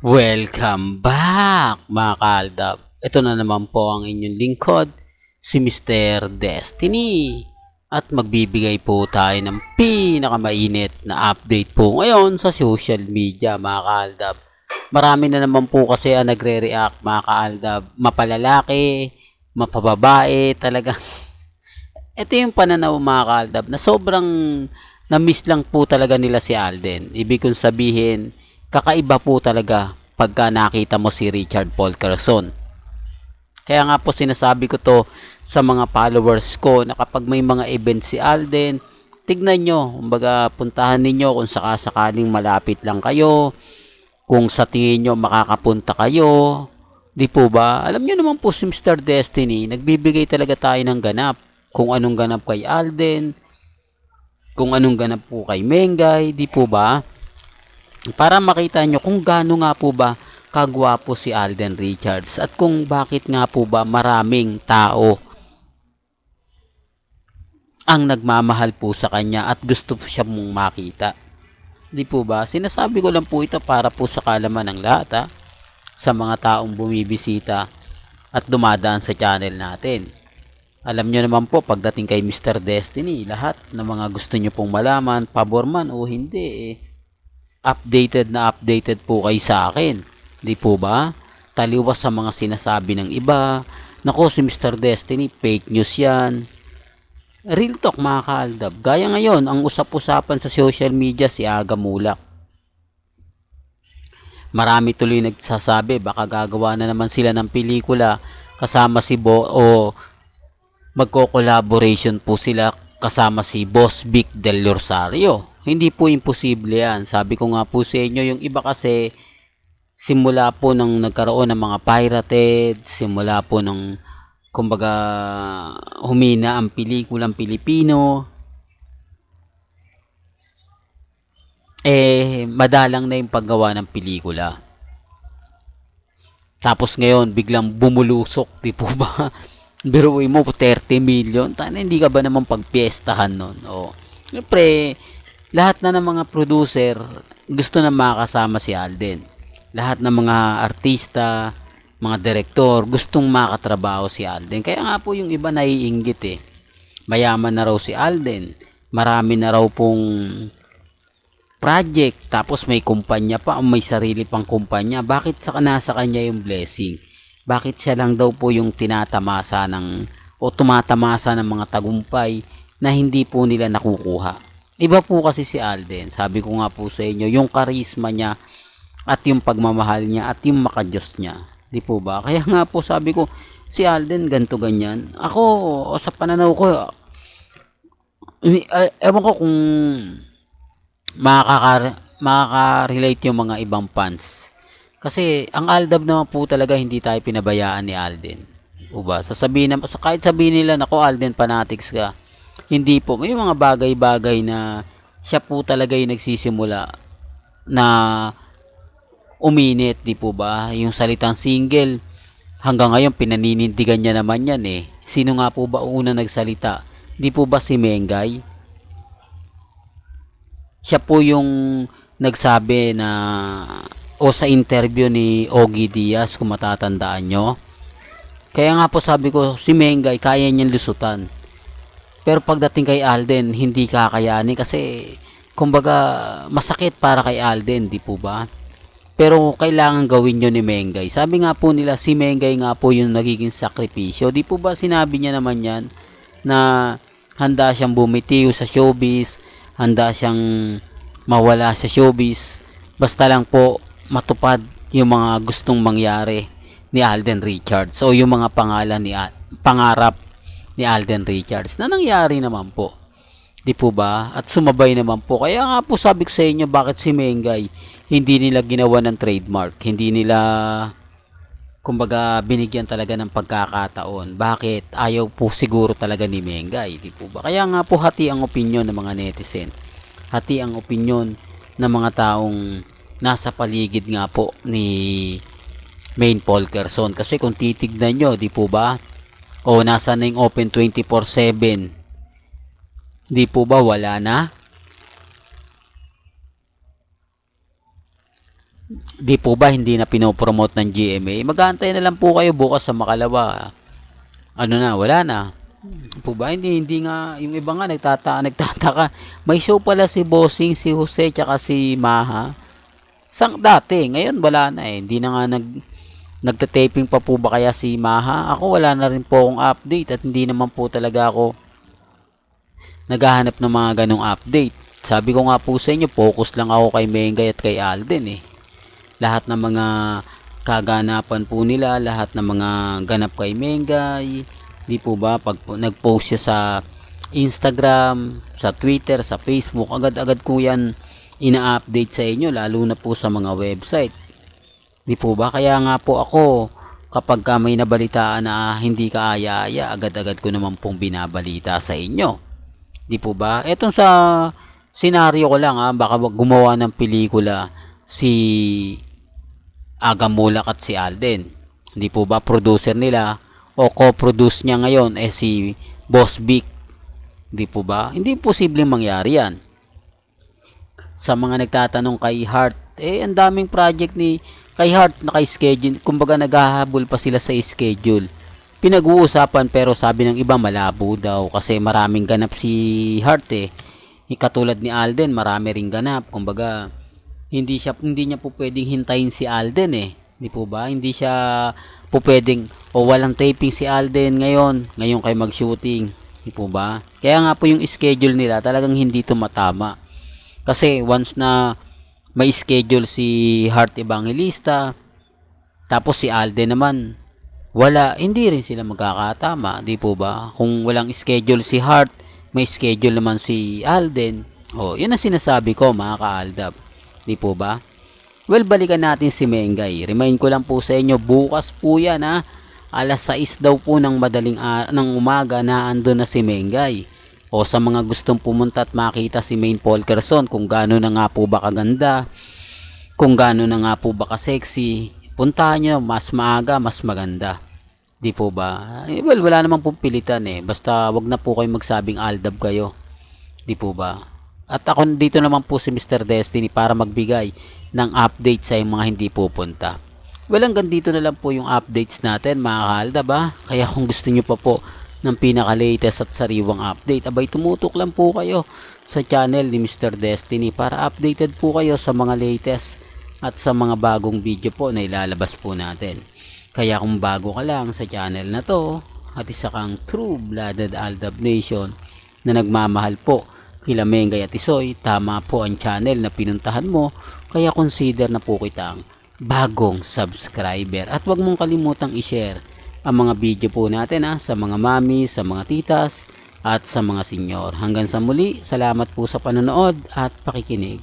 Welcome back mga kaaldab. Ito na naman po ang inyong lingkod, si Mr. Destiny. At magbibigay po tayo ng pinakamainit na update po ngayon sa social media mga kaaldab. Marami na naman po kasi ang nagre-react mga kaaldab. Mapalalaki, mapababae, talagang ito yung pananaw mga kaaldab na sobrang na-miss lang po talaga nila si Alden. Ibig kong sabihin, kakaiba po talaga pagka nakita mo si Richard Paul Carson. Kaya nga po sinasabi ko to sa mga followers ko na kapag may mga event si Alden, tignan nyo, kumbaga puntahan ninyo kung sakasakaling malapit lang kayo, kung sa tingin nyo makakapunta kayo, di po ba? Alam nyo naman po si Mr. Destiny, nagbibigay talaga tayo ng ganap. Kung anong ganap kay Alden, kung anong ganap po kay Mengay, di po ba? Para makita nyo kung gaano nga po ba kagwapo si Alden Richards at kung bakit nga po ba maraming tao ang nagmamahal po sa kanya at gusto siya mong makita. Di po ba? Sinasabi ko lang po ito para po sa kalaman ng lahat sa mga taong bumibisita at dumadaan sa channel natin. Alam nyo naman po pagdating kay Mr. Destiny, lahat ng mga gusto nyo pong malaman, pabor man o hindi updated na updated po kayo sa akin. Di po ba? Taliwas sa mga sinasabi ng iba. Nako, si Mr. Destiny, fake news yan. Real talk mga kaaldab. Gaya ngayon, ang usap-usapan sa social media si Aga Mulak. Marami tuloy nagsasabi, baka gagawa na naman sila ng pelikula kasama si Bo o magko-collaboration po sila kasama si Boss Vic Del Rosario. Hindi po imposible yan. Sabi ko nga po sa inyo, yung iba kasi simula po nang nagkaroon ng mga pirated, simula po nung kumbaga humina ang pelikulang Pilipino, madalang na yung paggawa ng pelikula. Tapos ngayon, biglang bumulusok, di po ba? Biruin mo, 30 million. Tana, hindi ka ba naman pagpiestahan nun? O, siyempre, lahat na ng mga producer gusto na makasama si Alden. Lahat ng mga artista, mga direktor, gustong makatrabaho si Alden. Kaya nga po yung iba naiinggit Mayaman na raw si Alden. Marami na raw pong project. Tapos may kumpanya pa, may sarili pang kumpanya. Bakit nasa kanya yung blessing? Bakit siya lang daw po yung tinatamasa o tumatamasa ng mga tagumpay na hindi po nila nakukuha? Iba po kasi si Alden. Sabi ko nga po sa inyo, yung karisma niya at yung pagmamahal niya at yung makadiyos niya. Di po ba? Kaya nga po sabi ko, si Alden ganto ganyan. Ako, sa pananaw ko, ewan ko kung makaka-relate yung mga ibang fans. Kasi ang Aldab naman po talaga hindi tayo pinabayaan ni Alden. Uba, kahit sabihin nila nako Alden fanatics ka. Hindi po, may mga bagay-bagay na siya po talaga yung nagsisimula na uminit, di po ba? Yung salitang single, hanggang ngayon pinaninindigan niya naman yan Sino nga po ba una nagsalita? Di po ba si Mengay? Siya po yung nagsabi na sa interview ni Ogie Diaz kung matatandaan nyo. Kaya nga po sabi ko, si Mengay kaya niyang lusutan. Pero pagdating kay Alden, hindi kakayanin kasi kumbaga masakit para kay Alden, di po ba? Pero kailangan gawin nyo ni Mengay. Sabi nga po nila, si Mengay nga po yung nagiging sakripisyo. Di po ba sinabi niya naman yan na handa siyang bumitiw sa showbiz, handa siyang mawala sa showbiz, basta lang po matupad yung mga gustong mangyari ni Alden Richards o yung mga pangarap ni Alden Richards na nangyari naman po. Di po ba? At sumabay naman po. Kaya nga po sabi ko sa inyo, bakit si Mengay hindi nila ginawa ng trademark, hindi nila kumbaga binigyan talaga ng pagkakataon. Bakit? Ayaw po siguro talaga ni Mengay, di po ba? Kaya nga po hati ang opinion ng mga netizen. Hati ang opinion ng mga taong nasa paligid nga po ni Main Paul Carson. Kasi kung titignan nyo, di po ba? O nasa na yung Open 24/7? Di po ba wala na? Di po ba hindi na pinopromote ng GMA? Mag-aantay na lang po kayo bukas sa Makalawa. Ano na, wala na. Po ba? Hindi nga, yung iba nga nagtataka. May show pala si Bossing, si Jose, tsaka si Maha. Dati, ngayon wala na eh. Hindi na nga nagtataping pa po ba kaya si Maha? Ako wala na rin po akong update at hindi naman po talaga ako naghahanap ng mga ganong update. Sabi ko nga po sa inyo, focus lang ako kay Mengay at kay Alden eh. Lahat ng mga kaganapan po nila, lahat ng mga ganap kay Mengay, di po ba, pag nag-post siya sa Instagram, sa Twitter, sa Facebook, agad-agad ko yan ina-update sa inyo, lalo na po sa mga website. Di po ba? Kaya nga po ako, kapag may nabalitaan na hindi kaaya-aya, agad-agad ko naman pong binabalita sa inyo. Di po ba? Etong sa senaryo ko lang baka gumawa ng pelikula si Aga Mulak at si Alden. Di po ba? Producer nila o co-produce niya ngayon si Boss Vic. Di po ba? Hindi posibleng mangyari yan. Sa mga nagtatanong kay Heart, ang daming project ni kay Heart naka-schedule. Kumbaga naghahabol pa sila sa schedule. Pinag-uusapan pero sabi ng iba malabo daw kasi maraming ganap si Heart eh. Katulad ni Alden, marami ring ganap. Kumbaga hindi niya po pwedeng hintayin si Alden eh. Di po ba? Hindi siya po pwedeng walang taping si Alden ngayon kayo mag-shooting. Di po ba? Kaya nga po yung schedule nila talagang hindi tumatama. Kasi once na may schedule si Heart Evangelista, tapos si Alden naman, hindi rin sila magkakatama, di po ba? Kung walang schedule si Heart, may schedule naman si Alden. Yun ang sinasabi ko mga ka-Aldab. Di po ba? Well, balikan natin si Mengay. Remind ko lang po sa inyo, bukas po yan alas 6 daw po ng ng umaga na andun na si Mengay. Sa mga gustong pumunta at makita si Maine Polkerson kung gaano na nga po ba kaganda, kung gaano na nga po ba ka-sexy, puntahan nyo, mas maaga, mas maganda. Di po ba? Well, wala namang pong pilitan eh. Basta wag na po kayo magsabing Aldab kayo. Di po ba? At ako dito naman po si Mr. Destiny para magbigay ng update sa mga hindi pupunta. Well, hanggang dito na lang po yung updates natin mga ka-Aldab Kaya kung gusto nyo pa po ng pinaka-latest at sariwang update, abay tumutok lang po kayo sa channel ni Mr. Destiny para updated po kayo sa mga latest at sa mga bagong video po na ilalabas po natin. Kaya kung bago ka lang sa channel na to at isa kang true-blooded Aldab Nation na nagmamahal po kila Mengay at Isoy, tama po ang channel na pinuntahan mo, kaya consider na po kitang bagong subscriber. At wag mong kalimutang i-share ang mga video po natin sa mga mami, sa mga titas at sa mga senyor. Hanggang sa muli, salamat po sa panonood at pakikinig.